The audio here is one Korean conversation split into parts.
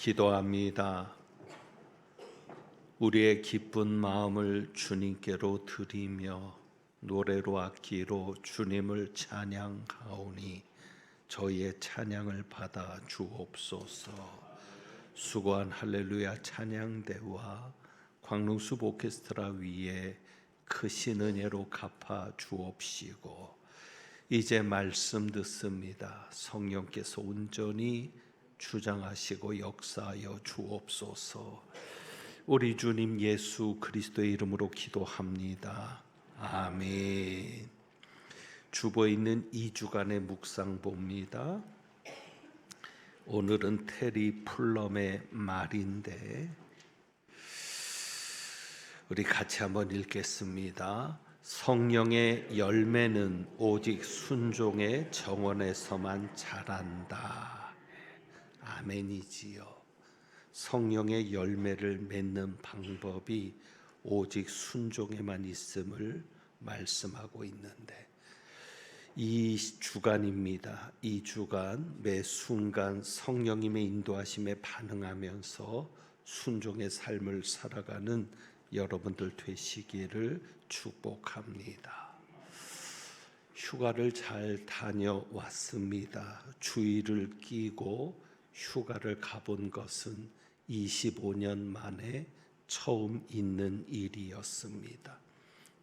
기도합니다. 우리의 기쁜 마음을 주님께로 드리며 노래로 악기로 주님을 찬양하오니 저희의 찬양을 받아 주옵소서. 수고한 할렐루야 찬양대와 광릉숲 오케스트라 위에 크신 은혜로 갚아 주옵시고, 이제 말씀 듣습니다. 성령께서 온전히 주장하시고 역사하여 주옵소서. 우리 주님 예수 그리스도의 이름으로 기도합니다. 아멘. 주보에 있는 2주간의 묵상보입니다. 오늘은 테리 풀럼의 말인데 우리 같이 한번 읽겠습니다. 성령의 열매는 오직 순종의 정원에서만 자란다. 아멘이지요. 성령의 열매를 맺는 방법이 오직 순종에만 있음을 말씀하고 있는데, 이 주간입니다. 이 주간 매 순간 성령님의 인도하심에 반응하면서 순종의 삶을 살아가는 여러분들 되시기를 축복합니다. 휴가를 잘 다녀왔습니다. 주일을 끼고 휴가를 가본 것은 25년 만에 처음 있는 일이었습니다.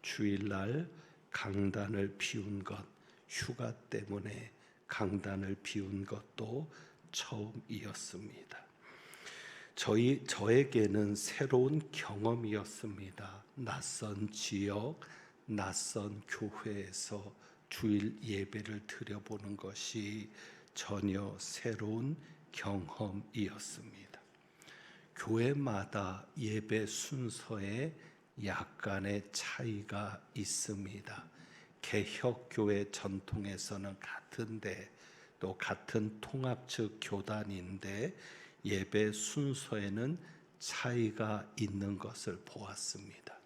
주일날 강단을 비운 것, 휴가 때문에 강단을 비운 것도 처음이었습니다. 저에게는 새로운 경험이었습니다. 낯선 지역, 낯선 교회에서 주일 예배를 드려보는 것이 전혀 새로운 경험이었습니다. 교회마다 예배 순서에 약간의 차이가 있습니다. 개혁교회 전통에서는 같은데, 또 같은 통합측 교단인데 예배 순서에는 차이가 있는 것을 보았습니다.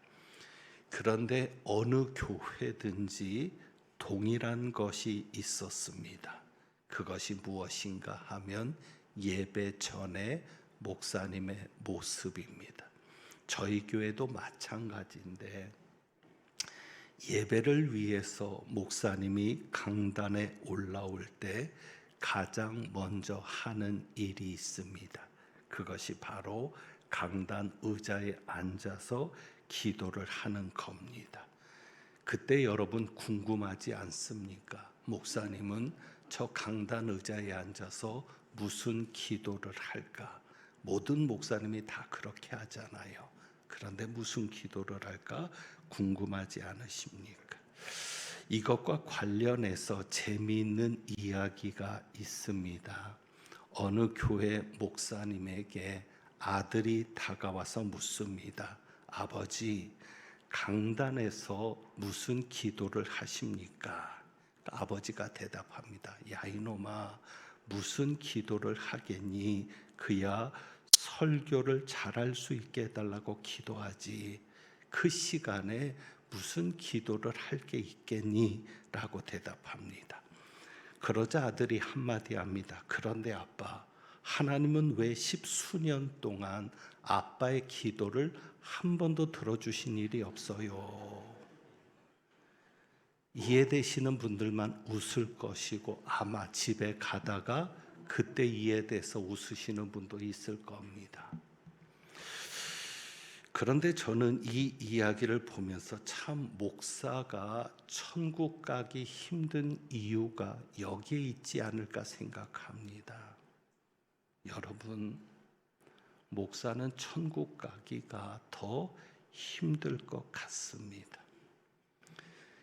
그런데 어느 교회든지 동일한 것이 있었습니다. 그것이 무엇인가 하면 예배 전에 목사님의 모습입니다. 저희 교회도 마찬가지인데, 예배를 위해서 목사님이 강단에 올라올 때 가장 먼저 하는 일이 있습니다. 그것이 바로 강단 의자에 앉아서 기도를 하는 겁니다. 그때 여러분 궁금하지 않습니까? 목사님은 저 강단 의자에 앉아서 무슨 기도를 할까? 모든 목사님이 다 그렇게 하잖아요. 그런데 무슨 기도를 할까 궁금하지 않으십니까? 이것과 관련해서 재미있는 이야기가 있습니다. 어느 교회 목사님에게 아들이 다가와서 묻습니다. 아버지, 강단에서 무슨 기도를 하십니까? 아버지가 대답합니다. 야 이놈아, 무슨 기도를 하겠니? 그야 설교를 잘할 수 있게 해달라고 기도하지, 그 시간에 무슨 기도를 할 게 있겠니? 라고 대답합니다. 그러자 아들이 한마디 합니다. 그런데 아빠, 하나님은 왜 10수년 동안 아빠의 기도를 한 번도 들어주신 일이 없어요? 이해되시는 분들만 웃을 것이고, 아마 집에 가다가 그때 이해돼서 웃으시는 분도 있을 겁니다. 그런데 저는 이 이야기를 보면서 참 목사가 천국 가기 힘든 이유가 여기에 있지 않을까 생각합니다. 여러분, 목사는 천국 가기가 더 힘들 것 같습니다.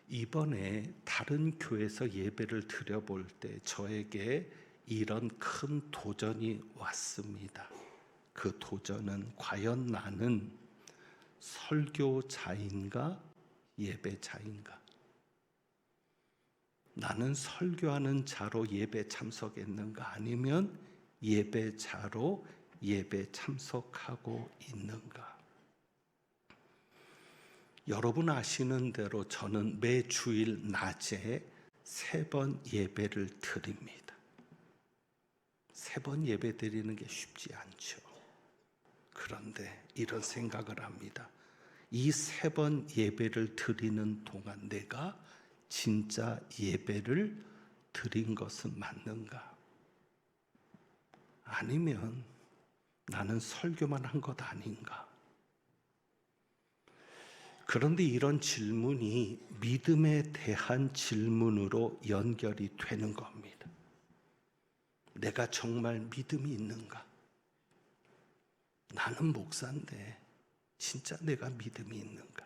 이번에 다른 교회에서 예배를 드려볼 때 저에게 이런 큰 도전이 왔습니다. 그 도전은 과연 나는 설교자인가 예배자인가? 나는 설교하는 자로 예배 참석했는가, 아니면 예배자로 예배 참석하고 있는가? 여러분 아시는 대로 저는 매 주일 낮에 3번 예배를 드립니다. 3번 예배 드리는 게 쉽지 않죠. 그런데 이런 생각을 합니다. 이 3번 예배를 드리는 동안 내가 진짜 예배를 드린 것은 맞는가? 아니면 나는 설교만 한 것 아닌가? 그런데 이런 질문이 믿음에 대한 질문으로 연결이 되는 겁니다. 내가 정말 믿음이 있는가? 나는 목사인데 진짜 내가 믿음이 있는가?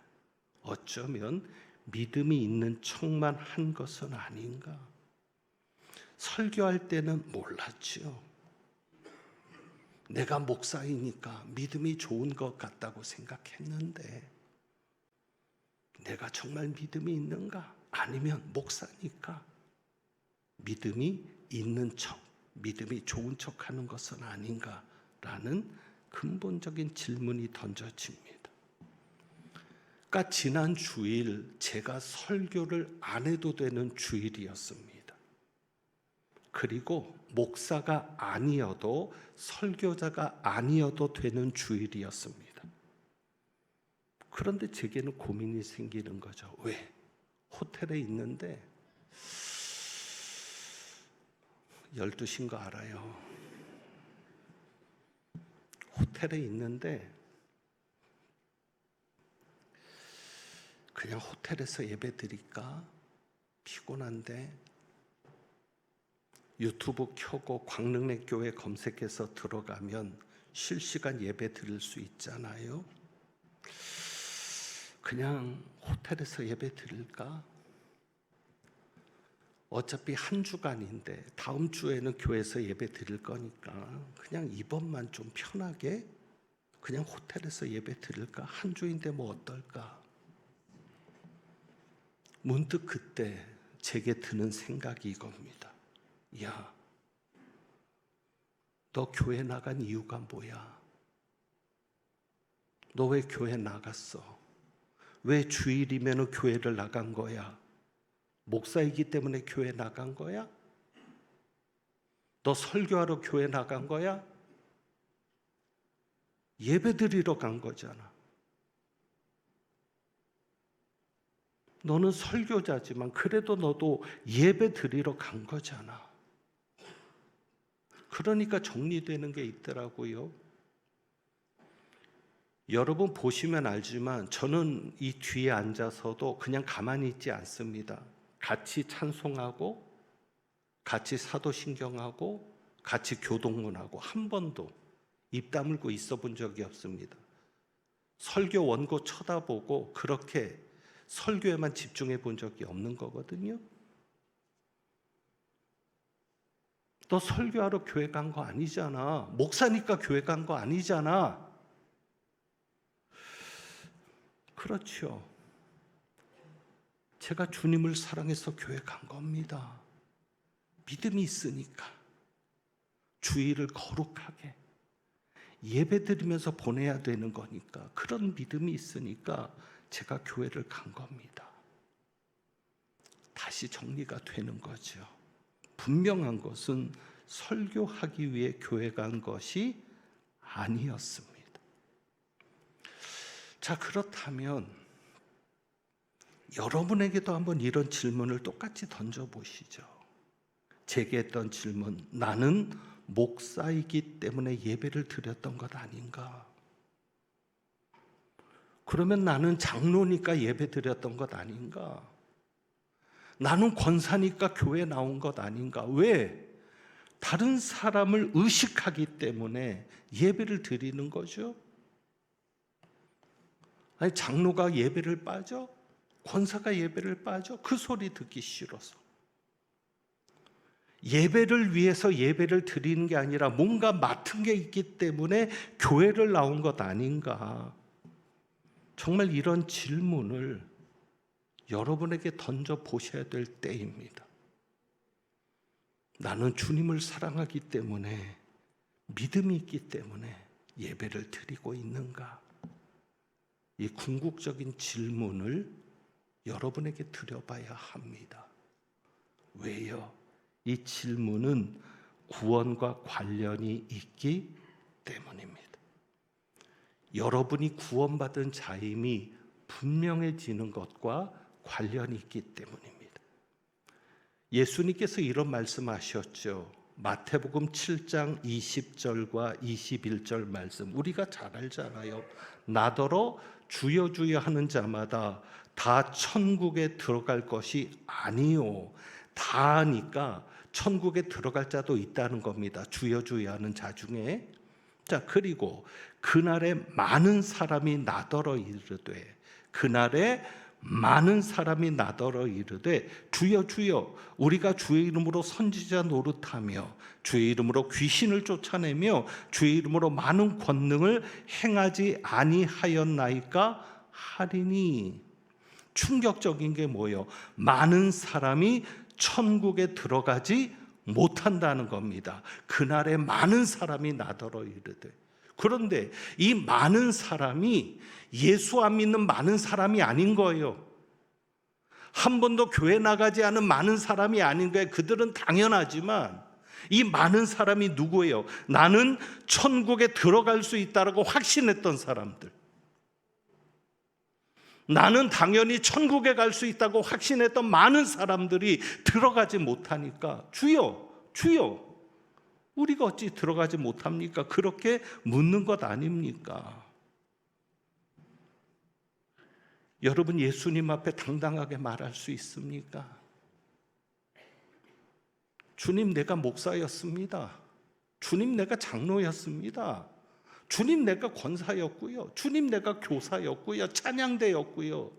어쩌면 믿음이 있는 척만 한 것은 아닌가? 설교할 때는 몰랐죠. 내가 목사이니까 믿음이 좋은 것 같다고 생각했는데 내가 정말 믿음이 있는가? 아니면 목사니까 믿음이 있는 척, 믿음이 좋은 척 하는 것은 아닌가라는 근본적인 질문이 던져집니다. 그러니까 지난 주일 제가 설교를 안 해도 되는 주일이었습니다. 그리고 목사가 아니어도 설교자가 아니어도 되는 주일이었습니다. 그런데 제게는 고민이 생기는 거죠. 왜? 호텔에 있는데 12시인 거 알아요. 호텔에 있는데 그냥 호텔에서 예배 드릴까? 피곤한데 유튜브 켜고 광릉내 교회 검색해서 들어가면 실시간 예배 드릴 수 있잖아요. 그냥 호텔에서 예배 드릴까? 어차피 한 주간인데 다음 주에는 교회에서 예배 드릴 거니까 그냥 이번만 좀 편하게 그냥 호텔에서 예배 드릴까? 한 주인데 뭐 어떨까? 문득 그때 제게 드는 생각이 이겁니다. 야, 너 교회 나간 이유가 뭐야? 너 왜 교회 나갔어? 왜 주일이면 교회를 나간 거야? 목사이기 때문에 교회 나간 거야? 너 설교하러 교회 나간 거야? 예배 드리러 간 거잖아. 너는 설교자지만 그래도 너도 예배 드리러 간 거잖아. 그러니까 정리되는 게 있더라고요. 여러분 보시면 알지만 저는 이 뒤에 앉아서도 그냥 가만히 있지 않습니다. 같이 찬송하고 같이 사도신경하고 같이 교동문하고 한 번도 입 다물고 있어 본 적이 없습니다. 설교 원고 쳐다보고 그렇게 설교에만 집중해 본 적이 없는 거거든요. 너 설교하러 교회 간 거 아니잖아. 목사니까 교회 간 거 아니잖아. 그렇죠. 제가 주님을 사랑해서 교회 간 겁니다. 믿음이 있으니까 주일을 거룩하게 예배 드리면서 보내야 되는 거니까 그런 믿음이 있으니까 제가 교회를 간 겁니다. 다시 정리가 되는 거죠. 분명한 것은 설교하기 위해 교회 간 것이 아니었습니다. 자, 그렇다면 여러분에게도 한번 이런 질문을 똑같이 던져보시죠. 제게 했던 질문, 나는 목사이기 때문에 예배를 드렸던 것 아닌가? 그러면 나는 장로니까 예배 드렸던 것 아닌가? 나는 권사니까 교회 나온 것 아닌가? 왜? 다른 사람을 의식하기 때문에 예배를 드리는 거죠. 아니, 장로가 예배를 빠져? 권사가 예배를 빠져? 그 소리 듣기 싫어서. 예배를 위해서 예배를 드리는 게 아니라 뭔가 맡은 게 있기 때문에 교회를 나온 것 아닌가? 정말 이런 질문을 여러분에게 던져 보셔야 될 때입니다. 나는 주님을 사랑하기 때문에, 믿음이 있기 때문에 예배를 드리고 있는가? 이 궁극적인 질문을 여러분에게 드려봐야 합니다. 왜요? 이 질문은 구원과 관련이 있기 때문입니다. 여러분이 구원받은 자임이 분명해지는 것과 관련이 있기 때문입니다. 예수님께서 이런 말씀하셨죠. 마태복음 7장 20절과 21절 말씀, 우리가 잘 알잖아요. 나더러 주여 주여 하는 자마다 다 천국에 들어갈 것이 아니요. 다 하니까 천국에 들어갈 자도 있다는 겁니다. 주여 주여 하는 자 중에. 자, 그리고 그날에 많은 사람이 나더러 이르되, 그날에 많은 사람이 나더러 이르되 주여 주여 우리가 주의 이름으로 선지자 노릇하며 주의 이름으로 귀신을 쫓아내며 주의 이름으로 많은 권능을 행하지 아니하였나이까 하리니. 충격적인 게 뭐예요? 많은 사람이 천국에 들어가지 못한다는 겁니다. 그날에 많은 사람이 나더러 이르되. 그런데 이 많은 사람이 예수 안 믿는 많은 사람이 아닌 거예요. 한 번도 교회 나가지 않은 많은 사람이 아닌 거예요. 그들은 당연하지만 이 많은 사람이 누구예요? 나는 천국에 들어갈 수 있다고 확신했던 사람들. 나는 당연히 천국에 갈 수 있다고 확신했던 많은 사람들이 들어가지 못하니까 주여 주여 우리가 어찌 들어가지 못합니까? 그렇게 묻는 것 아닙니까? 여러분, 예수님 앞에 당당하게 말할 수 있습니까? 주님, 내가 목사였습니다. 주님, 내가 장로였습니다. 주님, 내가 권사였고요. 주님, 내가 교사였고요. 찬양대였고요.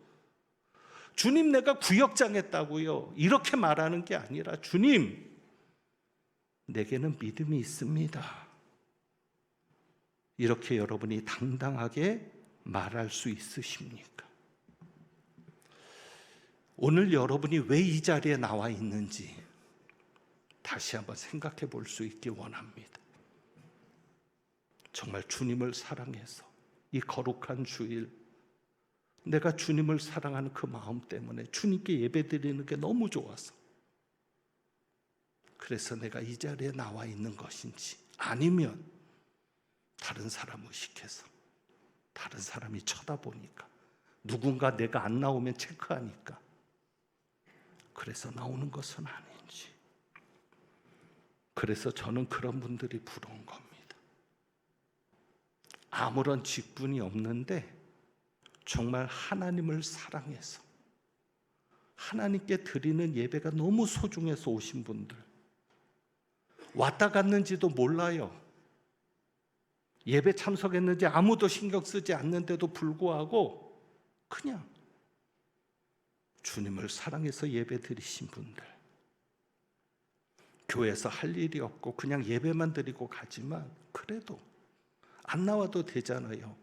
주님, 내가 구역장 했다고요. 이렇게 말하는 게 아니라 주님, 내게는 믿음이 있습니다. 이렇게 여러분이 당당하게 말할 수 있으십니까? 오늘 여러분이 왜 이 자리에 나와 있는지 다시 한번 생각해 볼 수 있기 원합니다. 정말 주님을 사랑해서 이 거룩한 주일, 내가 주님을 사랑하는 그 마음 때문에 주님께 예배드리는 게 너무 좋아서 그래서 내가 이 자리에 나와 있는 것인지, 아니면 다른 사람 의식해서 다른 사람이 쳐다보니까, 누군가 내가 안 나오면 체크하니까 그래서 나오는 것은 아닌지. 그래서 저는 그런 분들이 부러운 겁니다. 아무런 직분이 없는데 정말 하나님을 사랑해서 하나님께 드리는 예배가 너무 소중해서 오신 분들, 왔다 갔는지도 몰라요. 예배 참석했는지 아무도 신경 쓰지 않는데도 불구하고 그냥 주님을 사랑해서 예배 드리신 분들, 교회에서 할 일이 없고 그냥 예배만 드리고 가지만 그래도 안 나와도 되잖아요.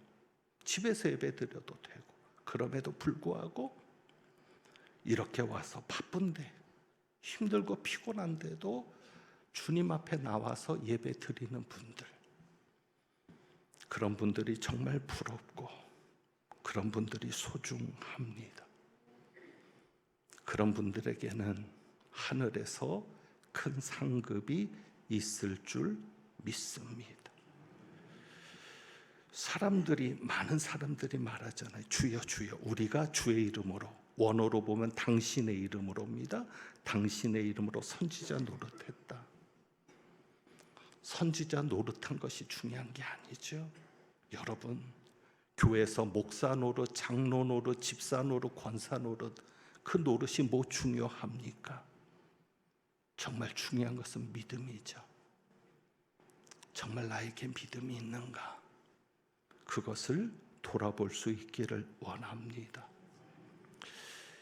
집에서 예배 드려도 되고. 그럼에도 불구하고 이렇게 와서 바쁜데, 힘들고 피곤한데도 주님 앞에 나와서 예배 드리는 분들, 그런 분들이 정말 부럽고 그런 분들이 소중합니다. 그런 분들에게는 하늘에서 큰 상급이 있을 줄 믿습니다. 많은 사람들이 말하잖아요. 주여 주여 우리가 주의 이름으로, 원어로 보면 당신의 이름으로입니다. 당신의 이름으로 선지자 노릇했다. 선지자 노릇한 것이 중요한 게 아니죠. 여러분, 교회에서 목사 노릇, 장로 노릇, 집사 노릇, 권사 노릇, 그 노릇이 뭐 중요합니까? 정말 중요한 것은 믿음이죠. 정말 나에게 믿음이 있는가? 그것을 돌아볼 수 있기를 원합니다.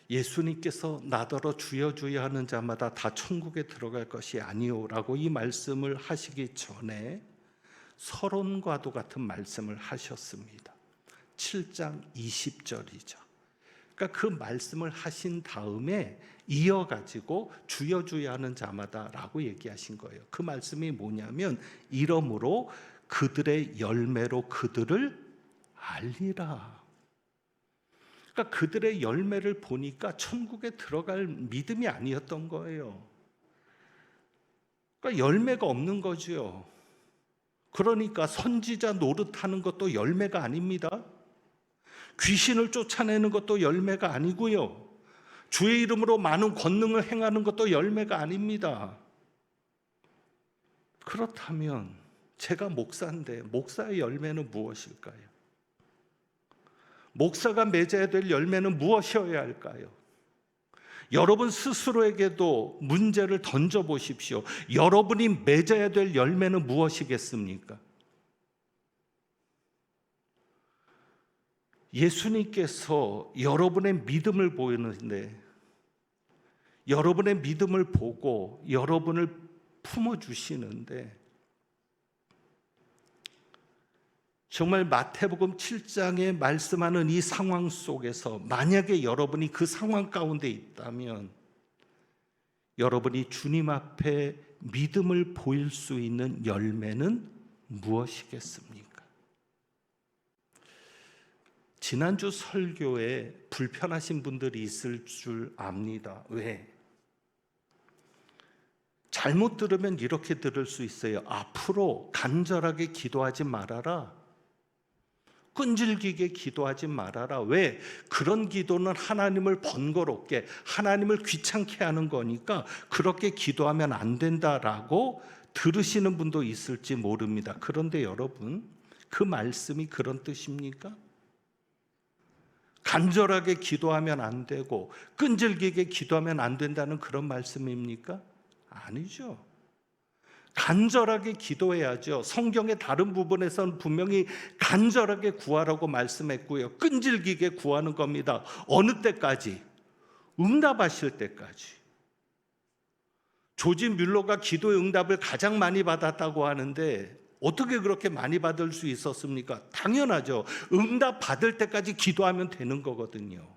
예수님께서 나더러 주여 주여 하는 자마다 다 천국에 들어갈 것이 아니오라고 이 말씀을 하시기 전에 서론과도 같은 말씀을 하셨습니다. 7장 20절이죠. 그러니까 그 말씀을 하신 다음에 이어가지고 주여 주여 하는 자마다라고 얘기하신 거예요. 그 말씀이 뭐냐면, 이러므로 그들의 열매로 그들을 알리라. 그러니까 그들의 열매를 보니까 천국에 들어갈 믿음이 아니었던 거예요. 그러니까 열매가 없는 거죠. 그러니까 선지자 노릇하는 것도 열매가 아닙니다. 귀신을 쫓아내는 것도 열매가 아니고요. 주의 이름으로 많은 권능을 행하는 것도 열매가 아닙니다. 그렇다면 제가 목사인데 목사의 열매는 무엇일까요? 목사가 맺어야 될 열매는 무엇이어야 할까요? 여러분 스스로에게도 문제를 던져보십시오. 여러분이 맺어야 될 열매는 무엇이겠습니까? 예수님께서 여러분의 믿음을 보이는데 여러분의 믿음을 보고 여러분을 품어주시는데 정말 마태복음 7장에 말씀하는 이 상황 속에서 만약에 여러분이 그 상황 가운데 있다면 여러분이 주님 앞에 믿음을 보일 수 있는 열매는 무엇이겠습니까? 지난주 설교에 불편하신 분들이 있을 줄 압니다. 왜? 잘못 들으면 이렇게 들을 수 있어요. 앞으로 간절하게 기도하지 말아라. 끈질기게 기도하지 말아라. 왜? 그런 기도는 하나님을 번거롭게, 하나님을 귀찮게 하는 거니까 그렇게 기도하면 안 된다라고 들으시는 분도 있을지 모릅니다. 그런데 여러분, 그 말씀이 그런 뜻입니까? 간절하게 기도하면 안 되고 끈질기게 기도하면 안 된다는 그런 말씀입니까? 아니죠. 간절하게 기도해야죠. 성경의 다른 부분에서는 분명히 간절하게 구하라고 말씀했고요. 끈질기게 구하는 겁니다. 어느 때까지? 응답하실 때까지. 조지 뮬러가 기도의 응답을 가장 많이 받았다고 하는데 어떻게 그렇게 많이 받을 수 있었습니까? 당연하죠. 응답 받을 때까지 기도하면 되는 거거든요.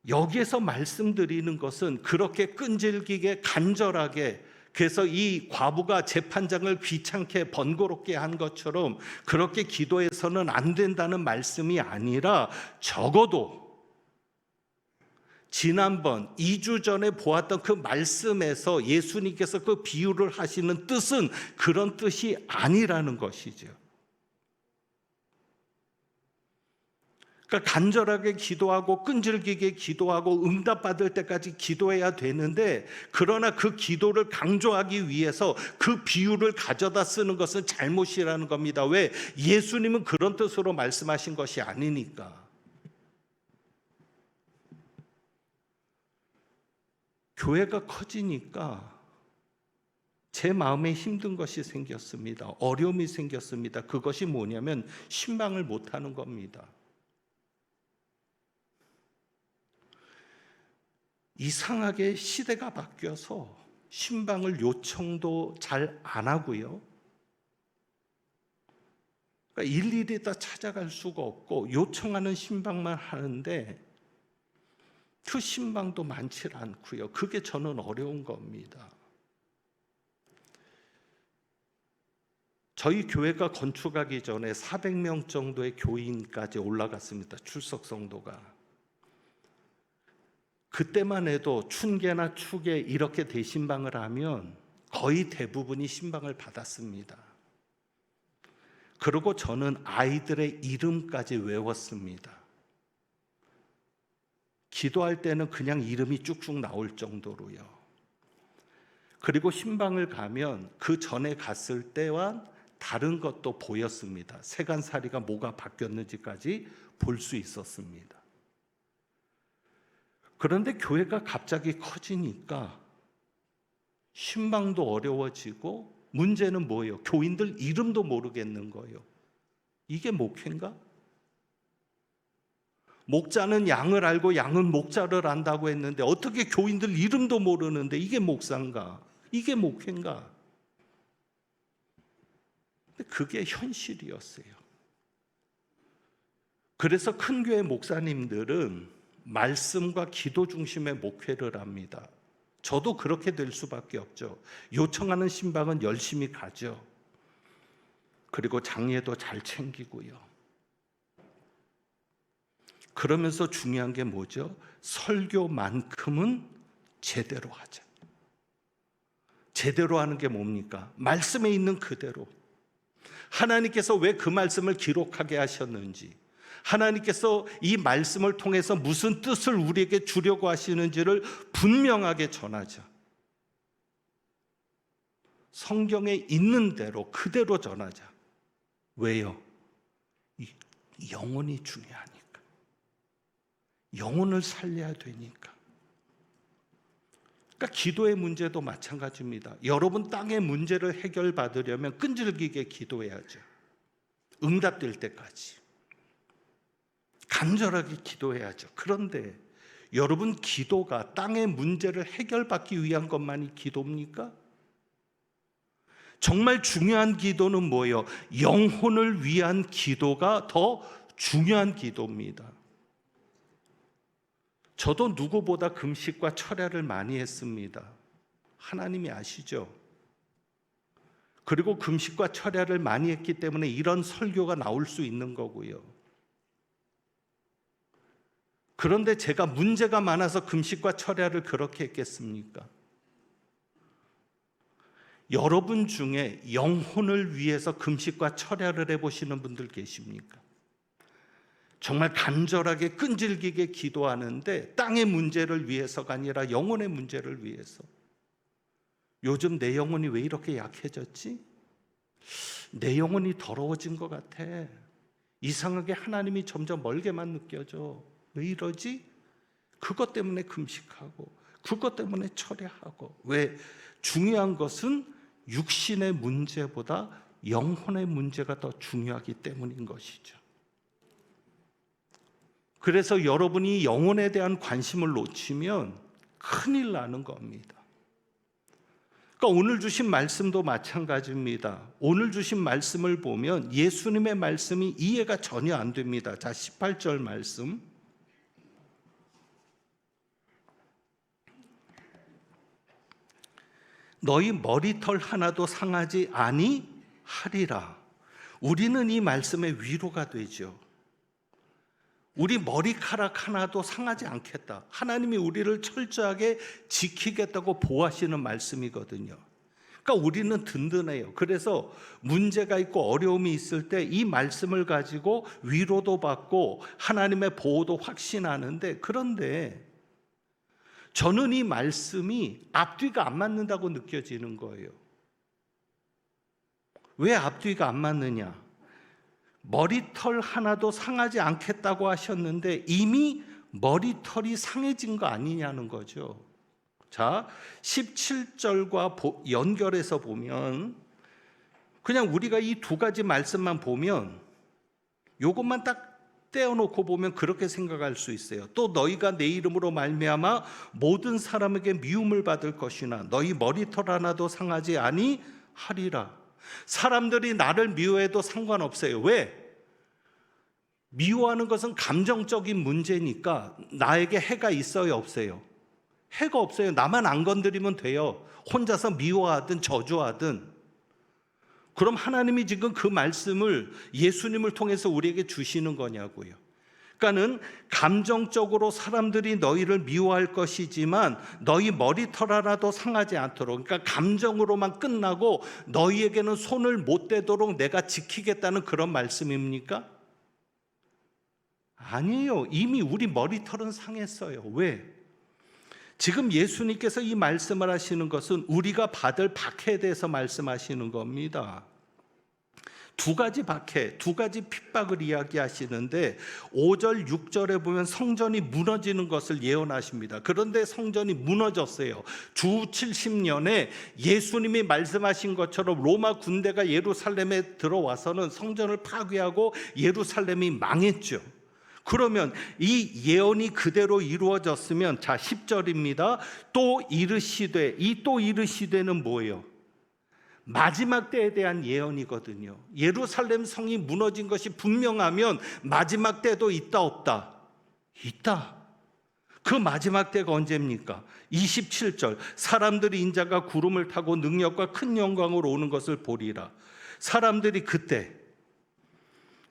여기에서 말씀드리는 것은 그렇게 끈질기게 간절하게, 그래서 이 과부가 재판장을 귀찮게 번거롭게 한 것처럼 그렇게 기도해서는 안 된다는 말씀이 아니라, 적어도 지난번 2주 전에 보았던 그 말씀에서 예수님께서 그 비유를 하시는 뜻은 그런 뜻이 아니라는 것이죠. 그러니까 간절하게 기도하고 끈질기게 기도하고 응답받을 때까지 기도해야 되는데, 그러나 그 기도를 강조하기 위해서 그 비유를 가져다 쓰는 것은 잘못이라는 겁니다. 왜? 예수님은 그런 뜻으로 말씀하신 것이 아니니까. 교회가 커지니까 제 마음에 힘든 것이 생겼습니다. 어려움이 생겼습니다. 그것이 뭐냐면 신방을 못하는 겁니다. 이상하게 시대가 바뀌어서 신방을 요청도 잘 안 하고요. 그러니까 일일이 다 찾아갈 수가 없고 요청하는 신방만 하는데 그 신방도 많지 않고요. 그게 저는 어려운 겁니다. 저희 교회가 건축하기 전에 400명 정도의 교인까지 올라갔습니다. 출석 성도가. 그때만 해도 춘계나 축에 이렇게 대신방을 하면 거의 대부분이 신방을 받았습니다. 그리고 저는 아이들의 이름까지 외웠습니다. 기도할 때는 그냥 이름이 쭉쭉 나올 정도로요. 그리고 신방을 가면 그 전에 갔을 때와 다른 것도 보였습니다. 세간살이가 뭐가 바뀌었는지까지 볼 수 있었습니다. 그런데 교회가 갑자기 커지니까 신방도 어려워지고, 문제는 뭐예요? 교인들 이름도 모르겠는 거예요. 이게 목회인가? 목자는 양을 알고 양은 목자를 안다고 했는데 어떻게 교인들 이름도 모르는데 이게 목사인가? 이게 목회인가? 그게 현실이었어요. 그래서 큰 교회 목사님들은 말씀과 기도 중심의 목회를 합니다. 저도 그렇게 될 수밖에 없죠. 요청하는 신방은 열심히 가죠. 그리고 장례도 잘 챙기고요. 그러면서 중요한 게 뭐죠? 설교만큼은 제대로 하자. 제대로 하는 게 뭡니까? 말씀에 있는 그대로. 하나님께서 왜 그 말씀을 기록하게 하셨는지, 하나님께서 이 말씀을 통해서 무슨 뜻을 우리에게 주려고 하시는지를 분명하게 전하자. 성경에 있는 대로 그대로 전하자. 왜요? 영혼이 중요하니까. 영혼을 살려야 되니까. 그러니까 기도의 문제도 마찬가지입니다. 여러분 땅의 문제를 해결받으려면 끈질기게 기도해야죠. 응답될 때까지 간절하게 기도해야죠. 그런데 여러분 기도가 땅의 문제를 해결받기 위한 것만이 기도입니까? 정말 중요한 기도는 뭐예요? 영혼을 위한 기도가 더 중요한 기도입니다. 저도 누구보다 금식과 철야를 많이 했습니다. 하나님이 아시죠? 그리고 금식과 철야를 많이 했기 때문에 이런 설교가 나올 수 있는 거고요. 그런데 제가 문제가 많아서 금식과 철야를 그렇게 했겠습니까? 여러분 중에 영혼을 위해서 금식과 철야를 해보시는 분들 계십니까? 정말 간절하게 끈질기게 기도하는데 땅의 문제를 위해서가 아니라 영혼의 문제를 위해서. 요즘 내 영혼이 왜 이렇게 약해졌지? 내 영혼이 더러워진 것 같아. 이상하게 하나님이 점점 멀게만 느껴져. 왜 이러지? 그것 때문에 금식하고 그것 때문에 철야하고. 왜? 중요한 것은 육신의 문제보다 영혼의 문제가 더 중요하기 때문인 것이죠. 그래서 여러분이 영혼에 대한 관심을 놓치면 큰일 나는 겁니다. 그러니까 오늘 주신 말씀도 마찬가지입니다. 오늘 주신 말씀을 보면 예수님의 말씀이 이해가 전혀 안 됩니다. 자, 18절 말씀. 너희 머리털 하나도 상하지 아니하리라. 우리는 이 말씀에 위로가 되죠. 우리 머리카락 하나도 상하지 않겠다. 하나님이 우리를 철저하게 지키겠다고 보호하시는 말씀이거든요. 그러니까 우리는 든든해요. 그래서 문제가 있고 어려움이 있을 때 이 말씀을 가지고 위로도 받고 하나님의 보호도 확신하는데, 그런데 저는 이 말씀이 앞뒤가 안 맞는다고 느껴지는 거예요. 왜 앞뒤가 안 맞느냐? 머리털 하나도 상하지 않겠다고 하셨는데 이미 머리털이 상해진 거 아니냐는 거죠. 자, 17절과 연결해서 보면, 그냥 우리가 이 두 가지 말씀만 보면, 요것만 딱 떼어놓고 보면 그렇게 생각할 수 있어요. 또 너희가 내 이름으로 말미암아 모든 사람에게 미움을 받을 것이나 너희 머리털 하나도 상하지 아니하리라. 사람들이 나를 미워해도 상관없어요. 왜? 미워하는 것은 감정적인 문제니까 나에게 해가 있어요, 없어요? 해가 없어요. 나만 안 건드리면 돼요. 혼자서 미워하든 저주하든. 그럼 하나님이 지금 그 말씀을 예수님을 통해서 우리에게 주시는 거냐고요. 그러니까는 감정적으로 사람들이 너희를 미워할 것이지만 너희 머리털 하나도 상하지 않도록, 그러니까 감정으로만 끝나고 너희에게는 손을 못 대도록 내가 지키겠다는 그런 말씀입니까? 아니에요. 이미 우리 머리털은 상했어요. 왜? 지금 예수님께서 이 말씀을 하시는 것은 우리가 받을 박해에 대해서 말씀하시는 겁니다. 두 가지 박해, 두 가지 핍박을 이야기하시는데 5절, 6절에 보면 성전이 무너지는 것을 예언하십니다. 그런데 성전이 무너졌어요. 주 70년에 예수님이 말씀하신 것처럼 로마 군대가 예루살렘에 들어와서는 성전을 파괴하고 예루살렘이 망했죠. 그러면 이 예언이 그대로 이루어졌으면, 자 10절입니다. 또 이르시되, 이 또 이르시되는 뭐예요? 마지막 때에 대한 예언이거든요. 예루살렘 성이 무너진 것이 분명하면 마지막 때도 있다 없다? 있다. 그 마지막 때가 언제입니까? 27절. 사람들이 인자가 구름을 타고 능력과 큰 영광으로 오는 것을 보리라. 사람들이 그때.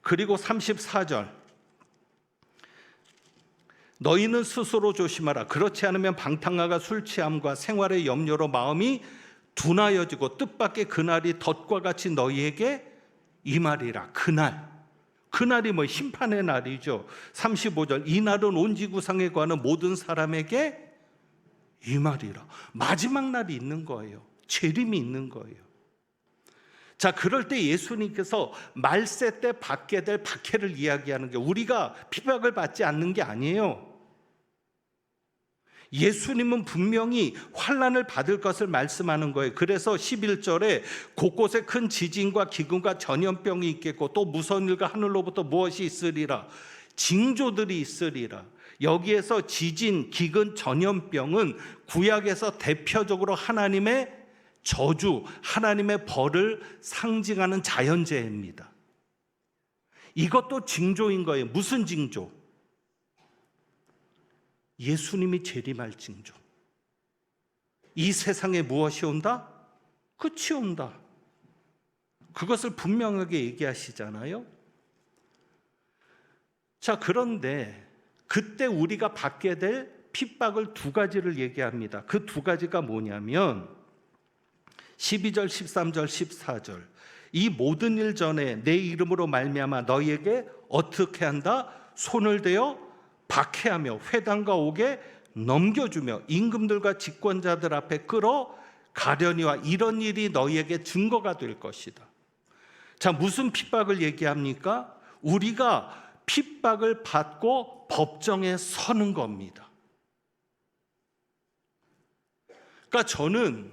그리고 34절. 너희는 스스로 조심하라. 그렇지 않으면 방탕함과 술 취함과 생활의 염려로 마음이 둔하여지고 뜻밖의 그날이 덫과 같이 너희에게 임하리라. 그날이 뭐 심판의 날이죠. 35절 이날은 온 지구상에 관한 모든 사람에게 임하리라. 마지막 날이 있는 거예요. 재림이 있는 거예요. 자, 그럴 때 예수님께서 말세 때 받게 될 박해를 이야기하는 게 우리가 핍박을 받지 않는 게 아니에요. 예수님은 분명히 환난을 받을 것을 말씀하는 거예요. 그래서 11절에 곳곳에 큰 지진과 기근과 전염병이 있겠고 또 무서운 일과 하늘로부터 무엇이 있으리라. 징조들이 있으리라. 여기에서 지진, 기근, 전염병은 구약에서 대표적으로 하나님의 저주, 하나님의 벌을 상징하는 자연재해입니다. 이것도 징조인 거예요. 무슨 징조? 예수님이 재림할 징조. 이 세상에 무엇이 온다? 끝이 온다. 그것을 분명하게 얘기하시잖아요. 자, 그런데 그때 우리가 받게 될 핍박을 두 가지를 얘기합니다. 그 두 가지가 뭐냐면 12절, 13절, 14절 이 모든 일 전에 내 이름으로 말미암아 너희에게 어떻게 한다? 손을 대어 박해하며 회당과 옥에 넘겨주며 임금들과 집권자들 앞에 끌어 가려니와 이런 일이 너희에게 증거가 될 것이다. 자, 무슨 핍박을 얘기합니까? 우리가 핍박을 받고 법정에 서는 겁니다. 그러니까 저는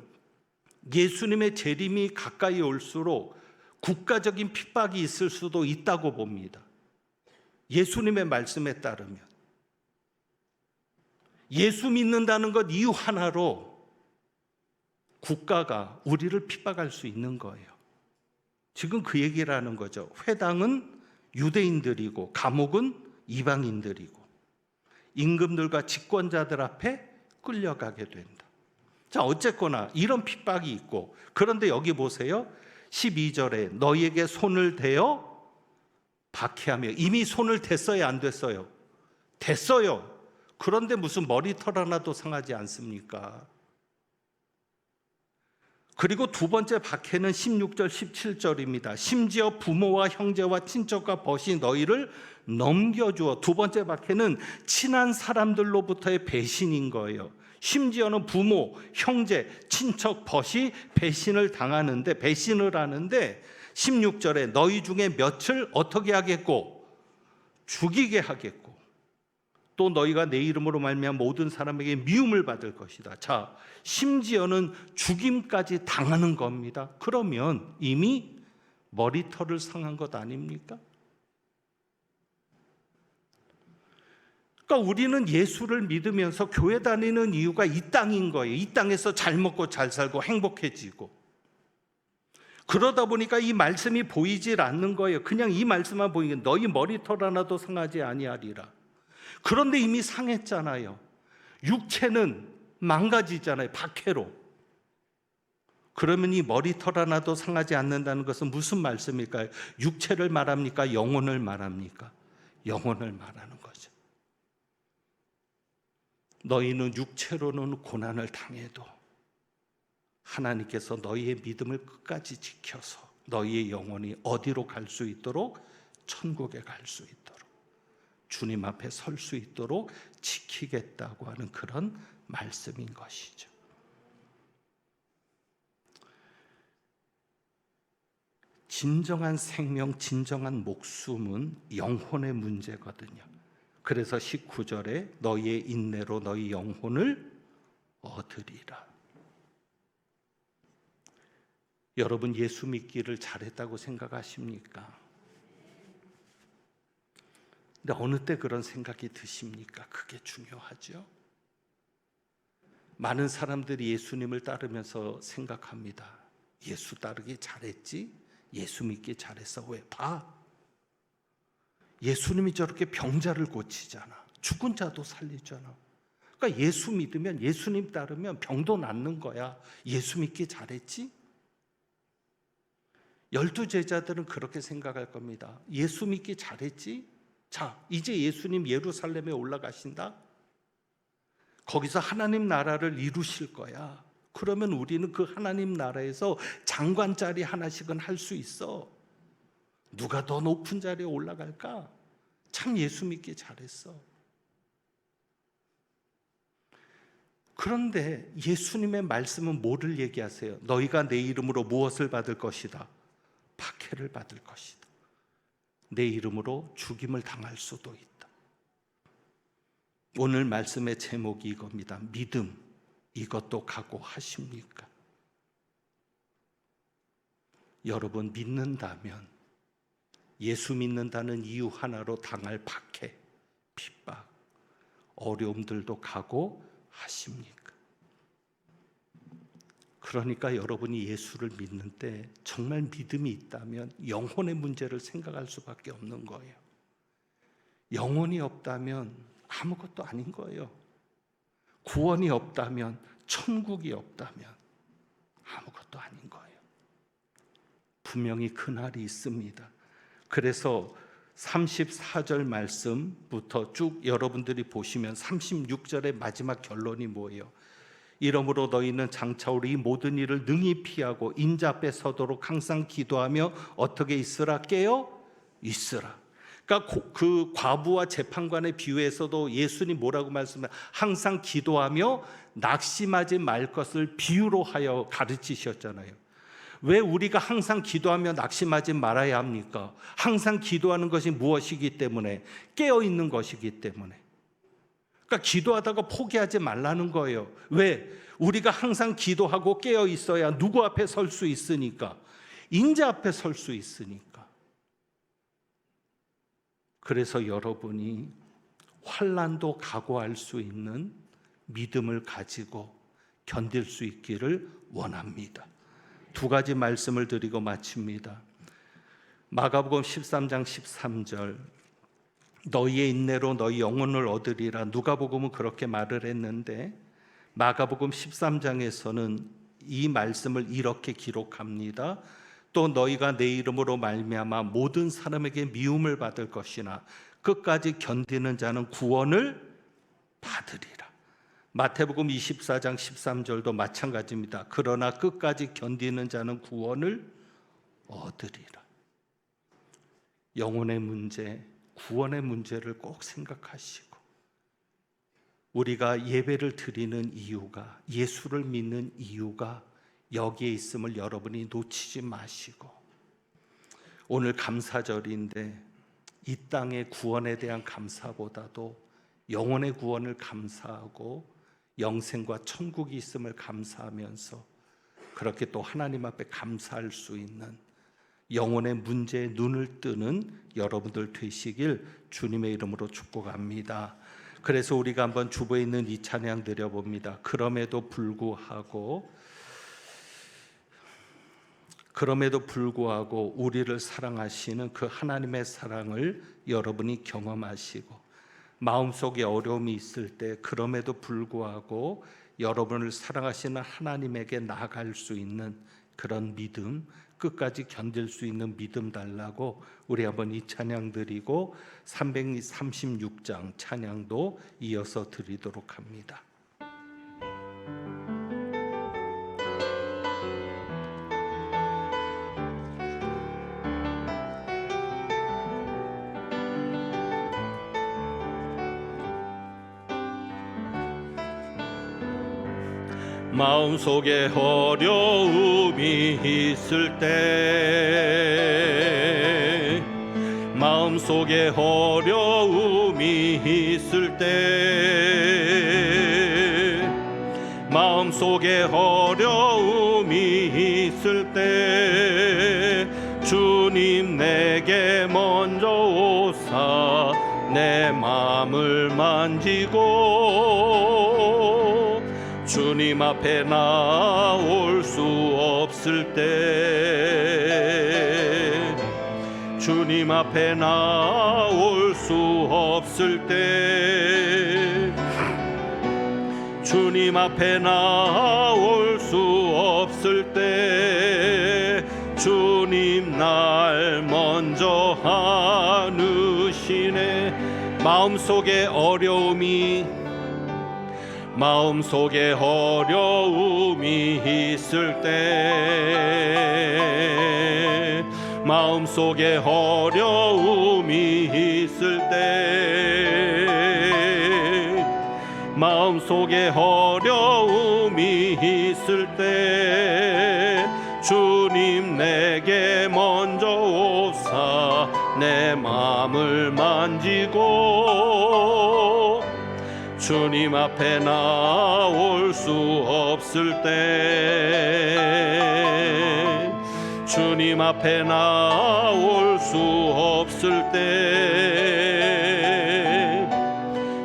예수님의 재림이 가까이 올수록 국가적인 핍박이 있을 수도 있다고 봅니다. 예수님의 말씀에 따르면 예수 믿는다는 것 이유 하나로 국가가 우리를 핍박할 수 있는 거예요. 지금 그 얘기를 하는 거죠. 회당은 유대인들이고 감옥은 이방인들이고 임금들과 집권자들 앞에 끌려가게 된다. 자, 어쨌거나 이런 핍박이 있고, 그런데 여기 보세요. 12절에 너희에게 손을 대어 박해하며, 이미 손을 댔어요, 안 됐어요? 됐어요. 그런데 무슨 머리털 하나도 상하지 않습니까? 그리고 두 번째 박해는 16절, 17절입니다. 심지어 부모와 형제와 친척과 벗이 너희를 넘겨주어. 두 번째 박해는 친한 사람들로부터의 배신인 거예요. 심지어는 부모, 형제, 친척, 벗이 배신을 하는데 16절에 너희 중에 몇을 어떻게 하겠고 죽이게 하겠고 또 너희가 내 이름으로 말미암아 모든 사람에게 미움을 받을 것이다. 자, 심지어는 죽임까지 당하는 겁니다. 그러면 이미 머리털을 상한 것 아닙니까? 그러니까 우리는 예수를 믿으면서 교회 다니는 이유가 이 땅인 거예요. 이 땅에서 잘 먹고 잘 살고 행복해지고. 그러다 보니까 이 말씀이 보이질 않는 거예요. 그냥 이 말씀만 보이면 너희 머리털 하나도 상하지 아니하리라. 그런데 이미 상했잖아요. 육체는 망가지잖아요. 박해로. 그러면 이 머리털 하나도 상하지 않는다는 것은 무슨 말씀일까요? 육체를 말합니까? 영혼을 말합니까? 영혼을 말하는 거죠. 너희는 육체로는 고난을 당해도 하나님께서 너희의 믿음을 끝까지 지켜서 너희의 영혼이 어디로 갈 수 있도록? 천국에 갈 수 있도록, 주님 앞에 설 수 있도록 지키겠다고 하는 그런 말씀인 것이죠. 진정한 생명, 진정한 목숨은 영혼의 문제거든요. 그래서 19절에 너희의 인내로 너희 영혼을 얻으리라. 여러분, 예수 믿기를 잘했다고 생각하십니까? 근데 어느 때 그런 생각이 드십니까? 그게 중요하죠. 많은 사람들이 예수님을 따르면서 생각합니다. 예수 따르기 잘했지? 예수 믿기 잘했어. 왜? 봐. 예수님이 저렇게 병자를 고치잖아. 죽은 자도 살리잖아. 그러니까 예수 믿으면, 예수님 따르면 병도 낫는 거야. 예수 믿기 잘했지? 12 제자들은 그렇게 생각할 겁니다. 예수 믿기 잘했지? 자, 이제 예수님 예루살렘에 올라가신다. 거기서 하나님 나라를 이루실 거야. 그러면 우리는 그 하나님 나라에서 장관 자리 하나씩은 할 수 있어. 누가 더 높은 자리에 올라갈까? 참 예수 믿기 잘했어. 그런데 예수님의 말씀은 뭐를 얘기하세요? 너희가 내 이름으로 무엇을 받을 것이다? 박해를 받을 것이다. 내 이름으로 죽임을 당할 수도 있다. 오늘 말씀의 제목이 이겁니다. 믿음, 이것도 각오하십니까? 여러분, 믿는다면 예수 믿는다는 이유 하나로 당할 박해, 핍박, 어려움들도 각오하십니까? 그러니까 여러분이 예수를 믿는 때 정말 믿음이 있다면 영혼의 문제를 생각할 수밖에 없는 거예요. 영혼이 없다면 아무것도 아닌 거예요. 구원이 없다면, 천국이 없다면 아무것도 아닌 거예요. 분명히 그날이 있습니다. 그래서 34절 말씀부터 쭉 여러분들이 보시면 36절의 마지막 결론이 뭐예요? 이러므로 너희는 장차 우리 모든 일을 능히 피하고 인자 앞에 서도록 항상 기도하며 어떻게 있으라? 깨어 있으라. 그러니까 그 과부와 재판관의 비유에서도 예수님 뭐라고 말씀하세요? 항상 기도하며 낙심하지 말 것을 비유로 하여 가르치셨잖아요. 왜 우리가 항상 기도하며 낙심하지 말아야 합니까? 항상 기도하는 것이 무엇이기 때문에? 깨어 있는 것이기 때문에. 그러니까 기도하다가 포기하지 말라는 거예요. 왜? 우리가 항상 기도하고 깨어 있어야 누구 앞에 설 수 있으니까. 인자 앞에 설 수 있으니까. 그래서 여러분이 환난도 각오할 수 있는 믿음을 가지고 견딜 수 있기를 원합니다. 두 가지 말씀을 드리고 마칩니다. 마가복음 13장 13절 너희의 인내로 너희 영혼을 얻으리라. 누가복음은 그렇게 말을 했는데 마가복음 13장에서는 이 말씀을 이렇게 기록합니다. 또 너희가 내 이름으로 말미암아 모든 사람에게 미움을 받을 것이나 끝까지 견디는 자는 구원을 받으리라. 마태복음 24장 13절도 마찬가지입니다. 그러나 끝까지 견디는 자는 구원을 얻으리라. 영혼의 문제, 구원의 문제를 꼭 생각하시고 우리가 예배를 드리는 이유가, 예수를 믿는 이유가 여기에 있음을 여러분이 놓치지 마시고, 오늘 감사절인데 이 땅의 구원에 대한 감사보다도 영혼의 구원을 감사하고 영생과 천국이 있음을 감사하면서 그렇게 또 하나님 앞에 감사할 수 있는 영혼의 문제에 눈을 뜨는 여러분들 되시길 주님의 이름으로 축복합니다. 그래서 우리가 한번 주보에 있는 이 찬양 드려봅니다. 그럼에도 불구하고 우리를 사랑하시는 그 하나님의 사랑을 여러분이 경험하시고, 마음속에 어려움이 있을 때 그럼에도 불구하고 여러분을 사랑하시는 하나님에게 나아갈 수 있는 그런 믿음, 끝까지 견딜 수 있는 믿음 달라고 우리 한번 이 찬양 드리고 336장 찬양도 이어서 드리도록 합니다. 마음속에 어려움이 있을 때, 마음속에 어려움이 있을 때, 마음속에 어려움이 있을 때 주님 내게 먼저 오사 내 마음을 만지고 주님 앞에 나올 수 없을 때, 주님 앞에 나올 수 없을 때, 주님 앞에 나올 수 없을 때 주님 날 먼저 안으시 주시네. 마음속에 어려움이 있을 때, 마음속에 어려움이 있을 때, 마음속에 어려움이 있을 때, 주님 내게 먼저 오사 내 마음을 만지고, 주님 앞에 나올 수 없을 때, 주님 앞에 나올 수 없을 때,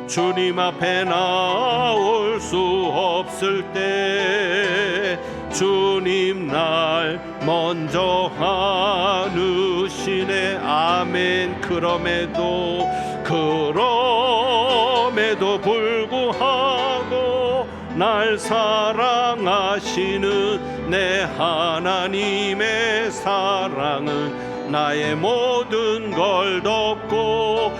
주님 앞에 나올 수 없을 때, 주님 날 먼저 안으시네. 아멘. 그럼에도 불구하고 날 사랑하시는 내 하나님의 사랑은 나의 모든 걸 덮고,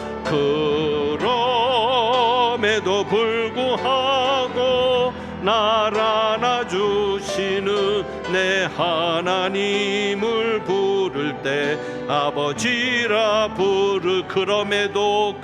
그럼에도 불구하고 날 안아주시는 내 하나님을 부를 때 아버지라 그럼에도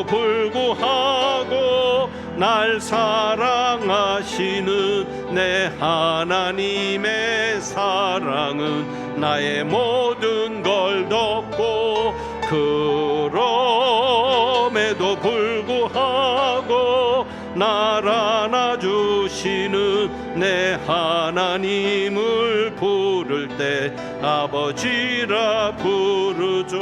불구하고 날 사랑하시는 내 하나님의 사랑은 나의 모든 걸 덮고, 그럼에도 불구하고 날 안아주시는 내 하나님을 부를 때 아버지라 부르죠.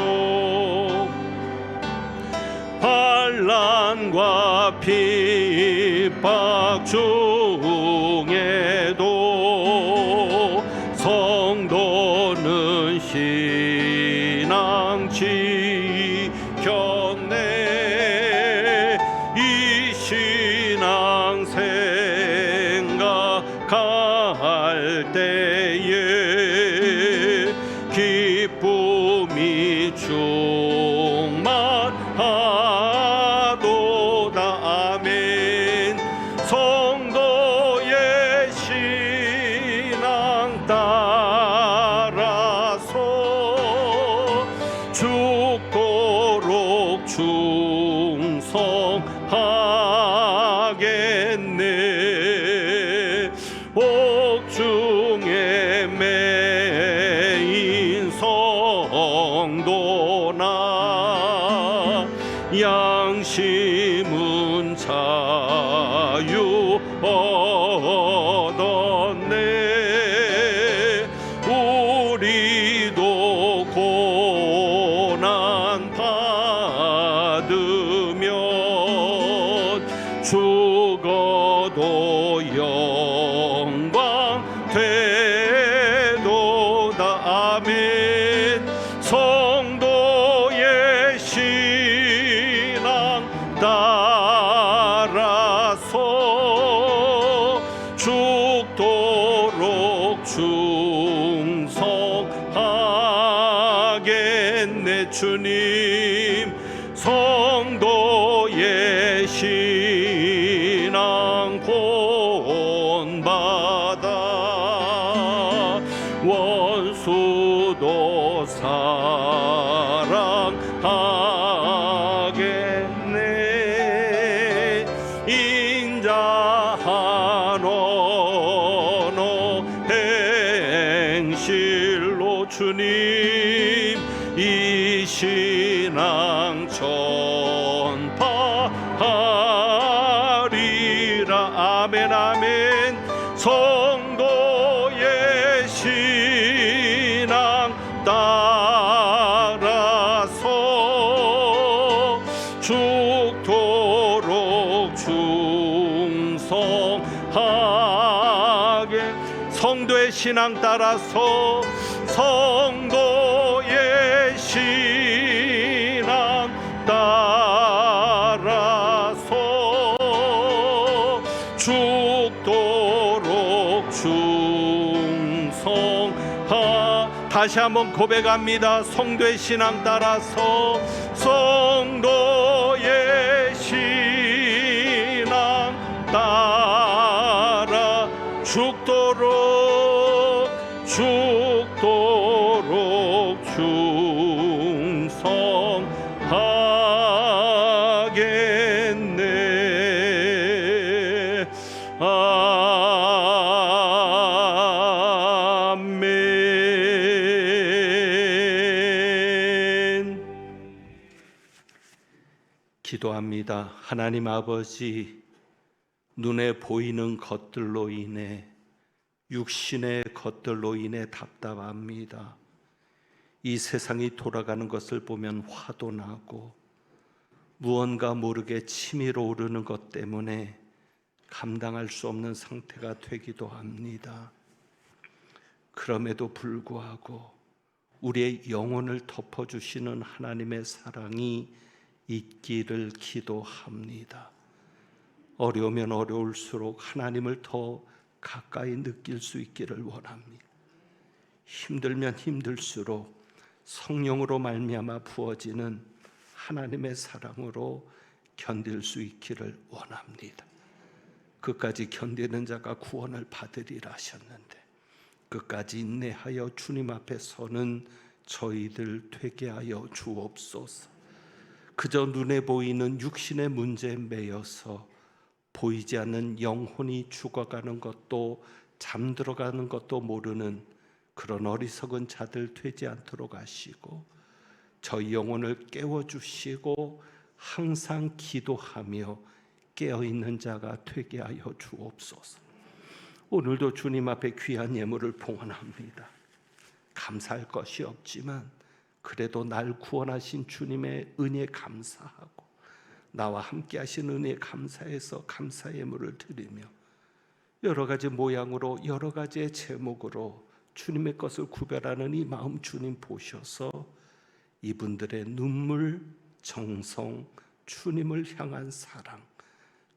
환난과 핍박 중에도 성도는 신앙 지켰네. 이 신앙 생각할 때에 기쁨이 충만하도다. 아멘. 성도의 신앙 따라서 죽도록 충성하겠네. 옥중에 매인 성도나 양심은 자유 얻었네. 우리도 고난 받으면 죽어도 영광 되도다. 아멘. 성도의 신앙 따라서 죽도록 충성하겠네. 주님 성도의 신앙 본받아 원수도 사랑하겠네. 인자한 언어 행실로 주님 이 신앙 전파하리라. 아멘 아멘. 성도의 신앙 따라서 죽도록 충성하게. 성도의 신앙 따라서 성도의 신앙 따라서 죽도록 충성하겠네. 다시 한번 고백합니다. 성도의 신앙 따라서, 성도의 신앙 따라 죽도록 충성하겠네. 아멘. 기도합니다. 하나님 아버지, 눈에 보이는 것들로 인해, 육신의 것들로 인해 답답합니다. 이 세상이 돌아가는 것을 보면 화도 나고 무언가 모르게 치밀어 오르는 것 때문에 감당할 수 없는 상태가 되기도 합니다. 그럼에도 불구하고 우리의 영혼을 덮어주시는 하나님의 사랑이 있기를 기도합니다. 어려우면 어려울수록 하나님을 더 가까이 느낄 수 있기를 원합니다. 힘들면 힘들수록 성령으로 말미암아 부어지는 하나님의 사랑으로 견딜 수 있기를 원합니다. 끝까지 견디는 자가 구원을 받으리라 하셨는데, 끝까지 인내하여 주님 앞에 서는 저희들 되게 하여 주옵소서. 그저 눈에 보이는 육신의 문제에 매여서 보이지 않는 영혼이 죽어가는 것도 잠들어가는 것도 모르는 그런 어리석은 자들 되지 않도록 하시고, 저희 영혼을 깨워주시고 항상 기도하며 깨어있는 자가 되게 하여 주옵소서. 오늘도 주님 앞에 귀한 예물을 봉헌합니다. 감사할 것이 없지만 그래도 날 구원하신 주님의 은혜에 감사하고 나와 함께 하신 은혜에 감사해서 감사 예물을 드리며, 여러 가지 모양으로 여러 가지의 제목으로 주님의 것을 구별하는 이 마음 주님 보셔서 이분들의 눈물, 정성, 주님을 향한 사랑,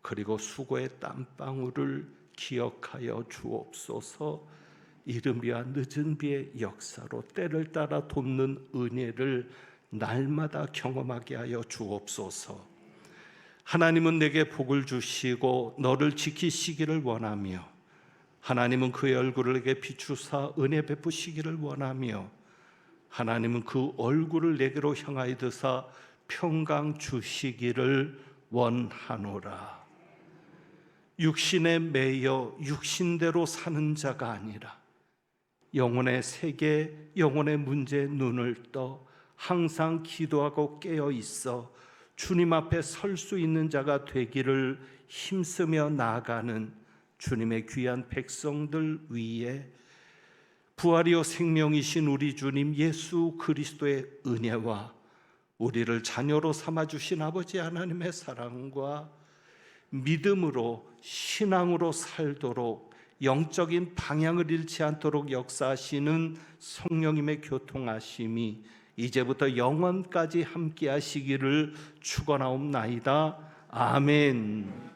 그리고 수고의 땀방울을 기억하여 주옵소서. 이른비와 늦은 비의 역사로 때를 따라 돕는 은혜를 날마다 경험하게 하여 주옵소서. 하나님은 내게 복을 주시고 너를 지키시기를 원하며, 하나님은 그의 얼굴을 내게 비추사 은혜 베푸시기를 원하며, 하나님은 그 얼굴을 내게로 향하여 드사 평강 주시기를 원하노라. 육신에 매여 육신대로 사는 자가 아니라 영혼의 세계, 영혼의 문제에 눈을 떠 항상 기도하고 깨어 있어 주님 앞에 설 수 있는 자가 되기를 힘쓰며 나아가는 주님의 귀한 백성들 위에 부활이요 생명이신 우리 주님 예수 그리스도의 은혜와 우리를 자녀로 삼아주신 아버지 하나님의 사랑과 믿음으로 신앙으로 살도록 영적인 방향을 잃지 않도록 역사하시는 성령님의 교통하심이 이제부터 영원까지 함께 하시기를 축원하옵나이다. 아멘.